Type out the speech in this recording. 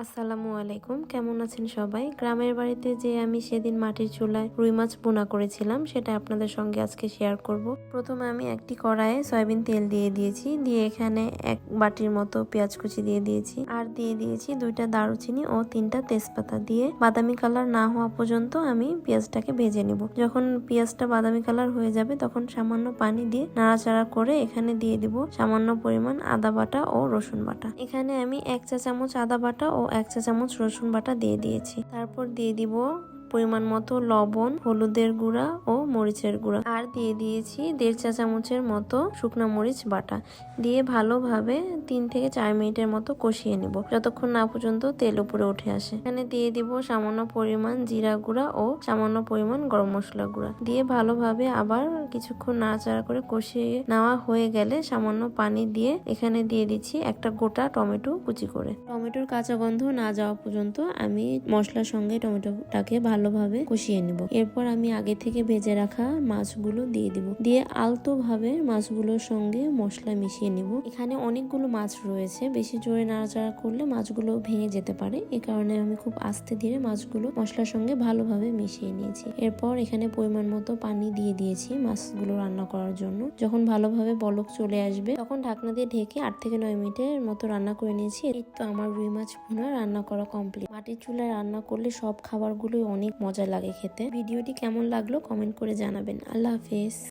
আসসালামু আলাইকুম, কেমন আছেন সবাই? গ্রামের বাড়িতে যে আমি সেদিন মাটির চুলায় রুই মাছ ভুনা করেছিলাম সেটা আপনাদের সঙ্গে আজকে শেয়ার করব। প্রথমে আমি একটি কড়াইয়ে সয়াবিন তেল দিয়ে দিয়েছি, দিয়ে এখানে এক বাটির মতো পেঁয়াজ কুচি দিয়ে দিয়েছি, আর দিয়ে দিয়েছি 2টা দারুচিনি ও 3টা তেজপাতা। দিয়ে বাদামি কালার না হওয়া পর্যন্ত আমি পেঁয়াজটাকে ভেজে নিব। যখন পেঁয়াজটা বাদামি কালার হয়ে যাবে তখন সামান্য পানি দিয়ে নাড়াচাড়া করে এখানে দিয়ে দিব সামান্য পরিমাণ আদা বাটা ও রসুন বাটা। এখানে আমি 1 চা চামচ আদা বাটা ও 1 চা চামচ রসুন বাটা দিয়ে দিয়েছি। তারপর দিয়ে দিব পরিমাণ মতো লবণ, হলুদের গুঁড়া ও মরিচের গুঁড়া, আর দিয়ে দিয়েছি 1.5 চা চামচের মতো শুকনো মরিচ বাটা। দিয়ে ভালোভাবে 3 থেকে 4 মিনিটের মতো কষিয়ে নিব, যতক্ষণ না পর্যন্ত তেল উপরে উঠে আসে। এখানে দিয়ে দিব সামান্য পরিমাণ জিরা গুঁড়া ও সামান্য পরিমাণ গরম মশলা গুঁড়া। দিয়ে ভালোভাবে আবার কিছুক্ষণ নাড়াচাড়া করে কষিয়ে নেওয়া হয়ে গেলে সামান্য পানি দিয়ে এখানে দিয়ে দিচ্ছি একটা গোটা টমেটো কুচি করে। টমেটোর কাঁচা গন্ধ না যাওয়া পর্যন্ত আমি মশলার সঙ্গে টমেটোটাকে ভালোভাবে কষিয়ে নিব। এরপর আমি আগে থেকে ভেজে রাখা মাছগুলো দিয়ে দিব, দিয়ে আলতো ভাবে মাছগুলোর সঙ্গে মশলা মিশিয়ে নিব। এখানে অনেকগুলো মাছ রয়েছে, বেশি জোরে নাড়াচাড়া করলে মাছগুলো ভেঙে যেতে পারে, এই কারণে আমি খুব আস্তে ধীরে মাছগুলো মশলার সঙ্গে ভালোভাবে মিশিয়ে নিয়েছি। এরপর এখানে পরিমাণ মতো পানি দিয়ে দিয়েছি মাছগুলো রান্না করার জন্য। যখন ভালোভাবে বলক চলে আসবে তখন ঢাকনা দিয়ে ঢেকে 8 থেকে 9 মিনিটের মতো রান্না করে নিয়েছি। এই তো আমার রুই মাছ ভুনা রান্না করা কমপ্লিট। মাটির চুলায় রান্না করলে সব খাবারগুলোই অনেক মজা লাগে খেতে। ভিডিওটি কেমন লাগলো কমেন্ট করে জানাবেন। আল্লাহ হাফেজ।